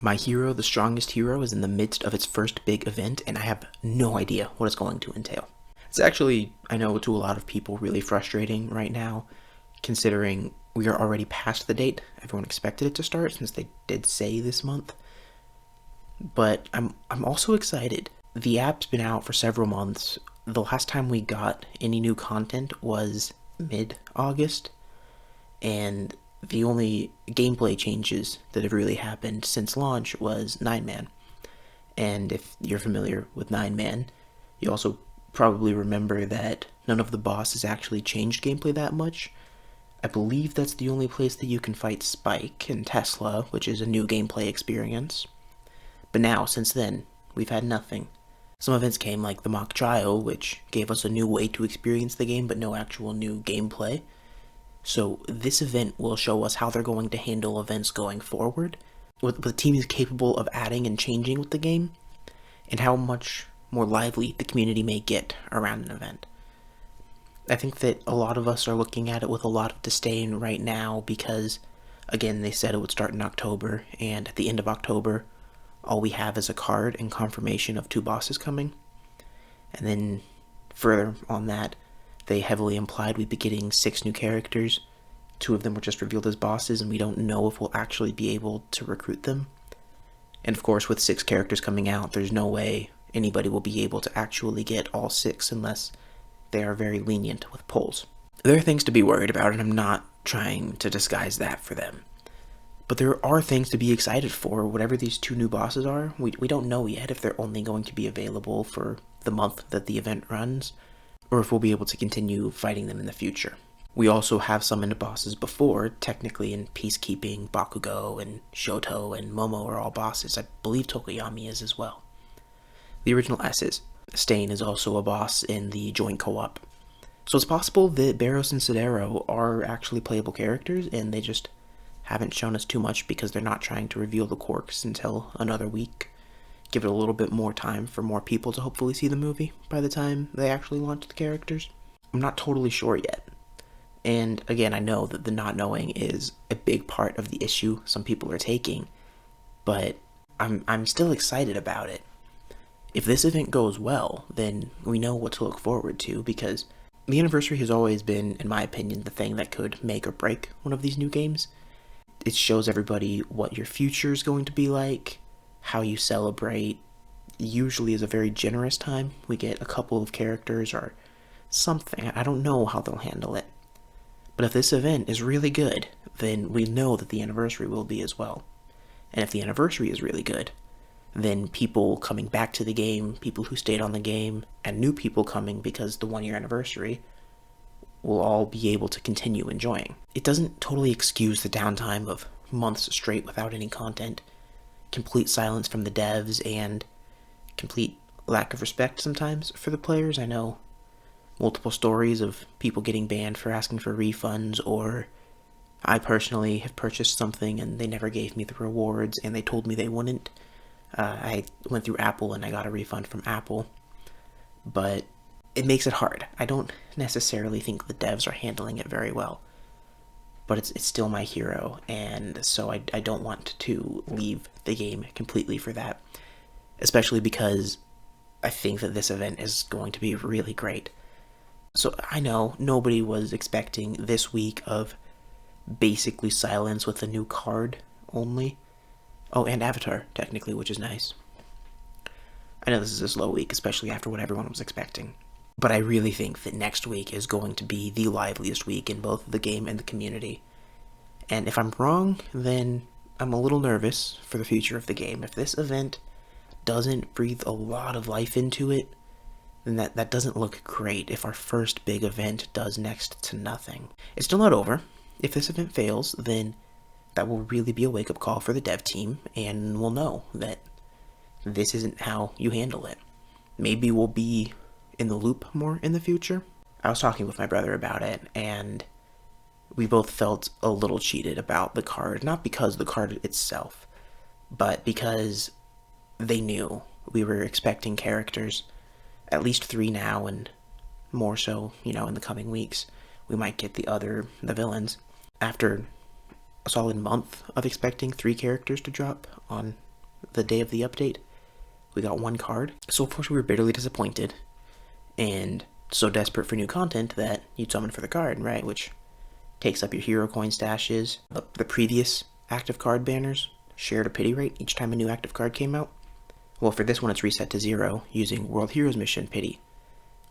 My hero, the strongest hero, is in the midst of its first big event, and I have no idea what it's going to entail. It's actually, I know, to a lot of people, really frustrating right now, considering we are already past the date everyone expected it to start, since they did say this month. But I'm also excited. The app's been out for several months. The last time we got any new content was mid-August, and the only gameplay changes that have really happened since launch was 9-Man. And if you're familiar with 9-Man, you also probably remember that none of the bosses actually changed gameplay that much. I believe that's the only place that you can fight Spike and Tesla, which is a new gameplay experience. But now, since then, we've had nothing. Some events came like the mock trial, which gave us a new way to experience the game but no actual new gameplay. So this event will show us how they're going to handle events going forward, what the team is capable of adding and changing with the game, and how much more lively the community may get around an event. I think that a lot of us are looking at it with a lot of disdain right now because, again, they said it would start in October, and at the end of October, all we have is a card and confirmation of 2 bosses coming. And then, further on that, they heavily implied we'd be getting 6 new characters. 2 of them were just revealed as bosses, and we don't know if we'll actually be able to recruit them. And of course, with 6 characters coming out, there's no way anybody will be able to actually get all 6 unless they are very lenient with polls. There are things to be worried about, and I'm not trying to disguise that for them. But there are things to be excited for, whatever these 2 new bosses are. We don't know yet if they're only going to be available for the month that the event runs, or if we'll be able to continue fighting them in the future. We also have summoned bosses before, technically in Peacekeeping. Bakugo and Shoto and Momo are all bosses. I believe Tokoyami is as well. The original S's. Stain is also a boss in the joint co-op. So it's possible that Barros and Sidero are actually playable characters, and they just haven't shown us too much because they're not trying to reveal the quirks until another week. Give it a little bit more time for more people to hopefully see the movie by the time they actually launch the characters. I'm not totally sure yet. And again, I know that the not knowing is a big part of the issue some people are taking, but I'm still excited about it. If this event goes well, then we know what to look forward to, because the anniversary has always been, in my opinion, the thing that could make or break one of these new games. It shows everybody what your future is going to be like, how you celebrate. Usually is a very generous time. We get a couple of characters or something. I don't know how they'll handle it. But if this event is really good, then we know that the anniversary will be as well. And if the anniversary is really good, then people coming back to the game, people who stayed on the game, and new people coming because the 1-year anniversary will all be able to continue enjoying. It doesn't totally excuse the downtime of months straight without any content, complete silence from the devs, and complete lack of respect sometimes for the players. I know multiple stories of people getting banned for asking for refunds, or I personally have purchased something and they never gave me the rewards and they told me they wouldn't. I went through Apple and I got a refund from Apple, but it makes it hard. I don't necessarily think the devs are handling it very well, but it's still my hero, and so I don't want to leave the game completely for that, especially because I think that this event is going to be really great. So I know nobody was expecting this week of basically silence with a new card only. Oh, and Avatar, technically, which is nice. I know this is a slow week, especially after what everyone was expecting. But I really think that next week is going to be the liveliest week in both the game and the community. And if I'm wrong, then I'm a little nervous for the future of the game. If this event doesn't breathe a lot of life into it, then that doesn't look great if our first big event does next to nothing. It's still not over. If this event fails, then that will really be a wake-up call for the dev team, and we'll know that this isn't how you handle it. Maybe we'll be in the loop more in the future. I was talking with my brother about it, and we both felt a little cheated about the card, not because of the card itself, but because they knew we were expecting characters, at least 3 now, and more so, in the coming weeks. We might get the villains. After a solid month of expecting 3 characters to drop on the day of the update, we got one card. So of course we were bitterly disappointed and so desperate for new content that you'd summon for the card, right? Which takes up your hero coin stashes. The previous active card banners shared a pity rate each time a new active card came out. Well, for this one it's reset to 0 using World Heroes Mission pity,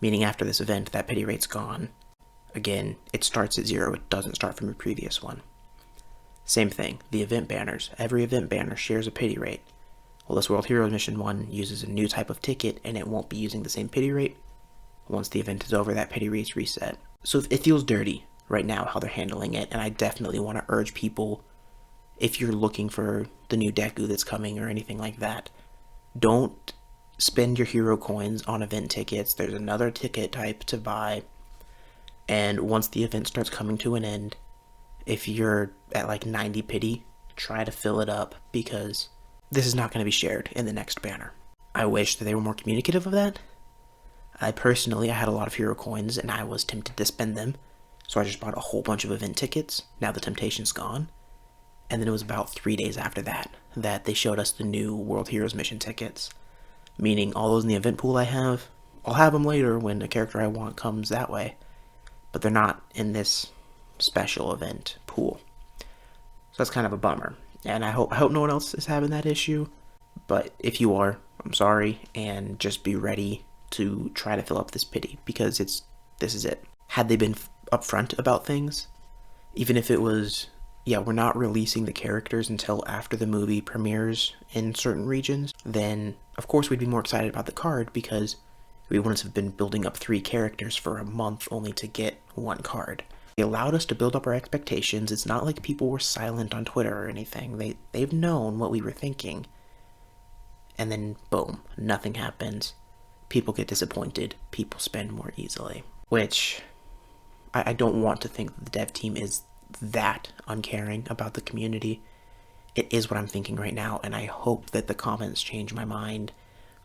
meaning after this event that pity rate's gone. Again, it starts at 0, it doesn't start from your previous one. Same thing, the event banners. Every event banner shares a pity rate. Well, this World Heroes Mission one uses a new type of ticket and it won't be using the same pity rate. Once the event is over, that pity rate's reset. So it feels dirty right now how they're handling it, and I definitely want to urge people, if you're looking for the new Deku that's coming or anything like that, don't spend your hero coins on event tickets. There's another ticket type to buy, and once the event starts coming to an end, if you're at like 90 pity, try to fill it up, because this is not going to be shared in the next banner. I wish that they were more communicative of that. I had a lot of hero coins and I was tempted to spend them, so I just bought a whole bunch of event tickets. Now the temptation's gone. And then it was about 3 days after that they showed us the new World Heroes Mission tickets, meaning all those in the event pool I'll have them later when a character I want comes that way, but they're not in this special event pool. So that's kind of a bummer, and I hope no one else is having that issue, but if you are, I'm sorry, and just be ready to try to fill up this pity, because this is it. Had they been upfront about things, even if it was, yeah, we're not releasing the characters until after the movie premieres in certain regions, then of course we'd be more excited about the card, because we wouldn't have been building up 3 characters for a month only to get 1 card. They allowed us to build up our expectations. It's not like people were silent on Twitter or anything. They've known what we were thinking. And then boom, nothing happens. People get disappointed. People spend more easily. Which, I don't want to think that the dev team is that uncaring about the community. It is what I'm thinking right now, and I hope that the comments change my mind,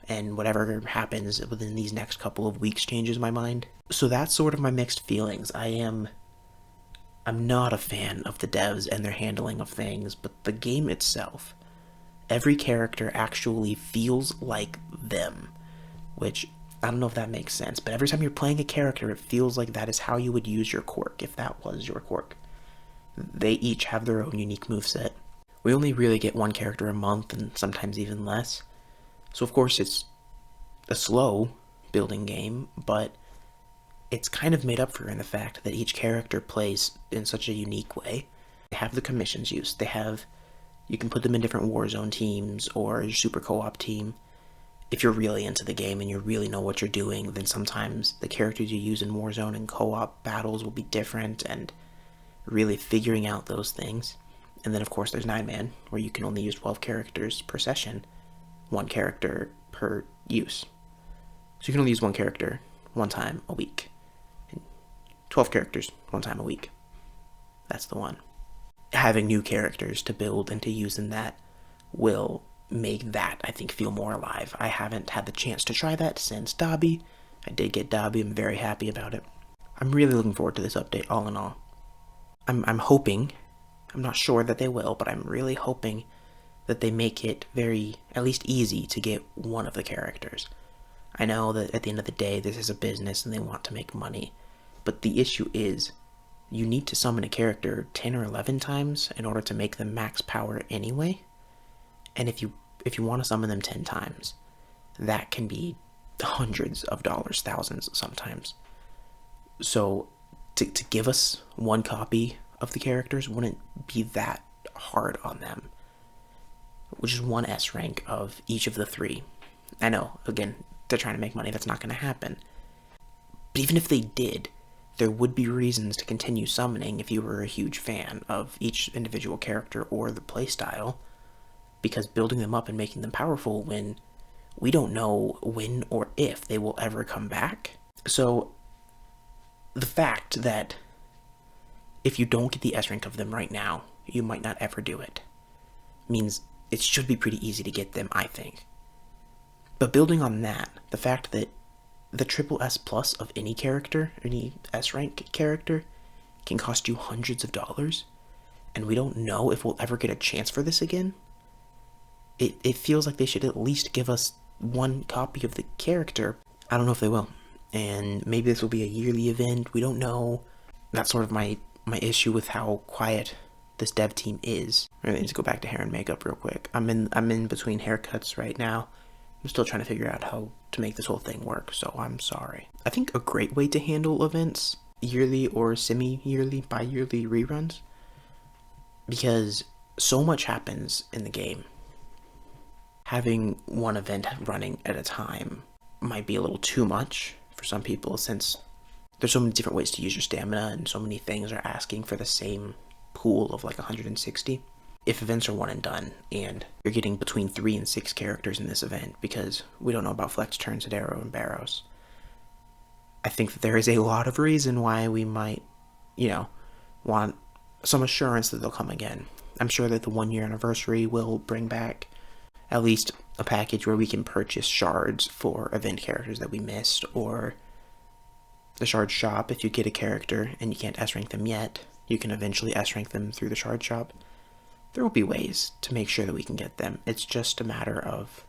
and whatever happens within these next couple of weeks changes my mind. So that's sort of my mixed feelings. I'm not a fan of the devs and their handling of things, but the game itself, every character actually feels like them, which I don't know if that makes sense, but every time you're playing a character, it feels like that is how you would use your quirk, if that was your quirk. They each have their own unique moveset. We only really get 1 character a month, and sometimes even less. So of course it's a slow building game, but it's kind of made up for in the fact that each character plays in such a unique way. They have the commissions use. You can put them in different Warzone teams or your super co-op team. If you're really into the game and you really know what you're doing, then sometimes the characters you use in Warzone and co-op battles will be different, and really figuring out those things. And then of course there's 9-man, where you can only use 12 characters per session, 1 character per use. So you can only use 1 character 1 time a week. 12 characters 1 time a week. That's the one. Having new characters to build and to use in that will make that, I think, feel more alive. I haven't had the chance to try that since Dobby. I did get Dobby. I'm very happy about it. I'm really looking forward to this update, all in all. I'm hoping, I'm not sure that they will, but I'm really hoping that they make it very, at least easy to get one of the characters. I know that at the end of the day, this is a business and they want to make money, but the issue is, you need to summon a character 10 or 11 times in order to make them max power anyway. And if you want to summon them 10 times, that can be hundreds of dollars, thousands sometimes. So to give us 1 copy of the characters wouldn't be that hard on them, which is 1 S rank of each of the 3. I know, again, they're trying to make money. That's not going to happen. But even if they did, there would be reasons to continue summoning if you were a huge fan of each individual character or the playstyle, because building them up and making them powerful when we don't know when or if they will ever come back. So the fact that if you don't get the S rank of them right now, you might not ever do it, means it should be pretty easy to get them, I think. But building on that, the fact that the triple S plus of any character, any S rank character, can cost you hundreds of dollars, and we don't know if we'll ever get a chance for this again, it feels like they should at least give us one copy of the character. I don't know if they will. And maybe this will be a yearly event. We don't know. That's sort of my issue with how quiet this dev team is. I really need to go back to hair and makeup real quick. I'm in between haircuts right now. I'm still trying to figure out how to make this whole thing work, so I'm sorry. I think a great way to handle events, yearly or semi-yearly, bi-yearly reruns, because so much happens in the game. Having one event running at a time might be a little too much for some people, since there's so many different ways to use your stamina and so many things are asking for the same pool of like 160. If events are one and done and you're getting between 3 and 6 characters in this event because we don't know about flex turns at Arrow and Barrows, I think that there is a lot of reason why we might, want some assurance that they'll come again. I'm sure that the 1-year anniversary will bring back at least a package where we can purchase shards for event characters that we missed, or the shard shop. If you get a character and you can't S-rank them yet, you can eventually S-rank them through the shard shop. There will be ways to make sure that we can get them. It's just a matter of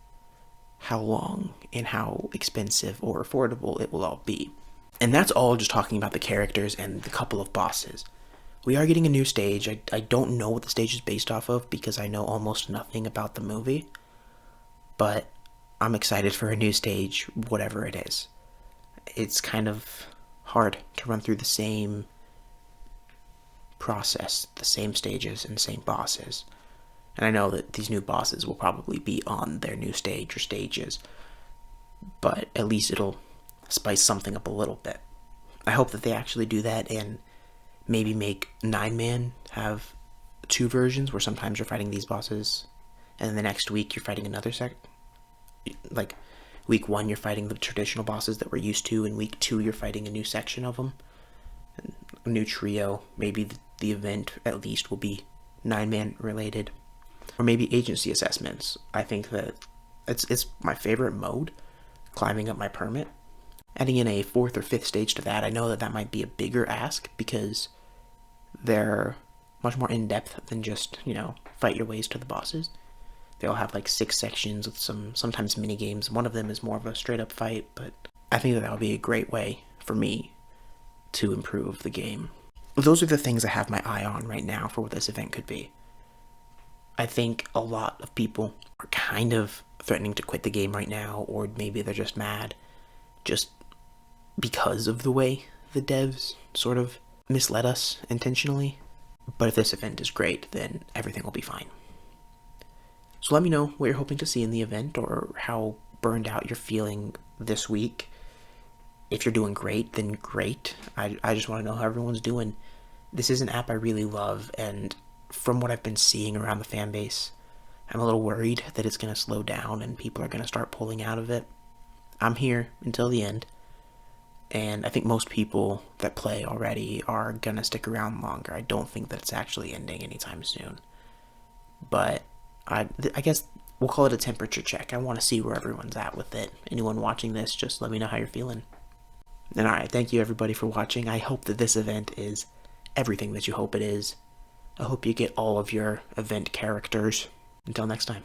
how long and how expensive or affordable it will all be. And that's all just talking about the characters and the couple of bosses. We are getting a new stage. I don't know what the stage is based off of because I know almost nothing about the movie. But I'm excited for a new stage, whatever it is. It's kind of hard to run through the same process, the same stages and same bosses. And I know that these new bosses will probably be on their new stage or stages, but at least it'll spice something up a little bit. I hope that they actually do that and maybe make 9-man have 2 versions where sometimes you're fighting these bosses and then the next week you're fighting another like week 1 you're fighting the traditional bosses that we're used to, and week 2 you're fighting a new section of them, a new trio. Maybe the event at least will be 9-man related, or maybe agency assessments. I think that it's my favorite mode, climbing up my permit. Adding in a 4th or 5th stage to that, I know that might be a bigger ask because they're much more in-depth than just, fight your ways to the bosses. They all have like 6 sections with sometimes mini games. One of them is more of a straight up fight, but I think that would be a great way for me to improve the game. Those are the things I have my eye on right now for what this event could be. I think a lot of people are kind of threatening to quit the game right now, or maybe they're just mad just because of the way the devs sort of misled us intentionally. But if this event is great, then everything will be fine. So let me know what you're hoping to see in the event, or how burned out you're feeling this week. If you're doing great, then great. I just want to know how everyone's doing. This is an app I really love, and from what I've been seeing around the fan base, I'm a little worried that it's going to slow down and people are going to start pulling out of it. I'm here until the end, and I think most people that play already are going to stick around longer. I don't think that it's actually ending anytime soon. But I guess we'll call it a temperature check. I want to see where everyone's at with it. Anyone watching this, just let me know how you're feeling. And alright, thank you everybody for watching. I hope that this event is everything that you hope it is. I hope you get all of your event characters. Until next time.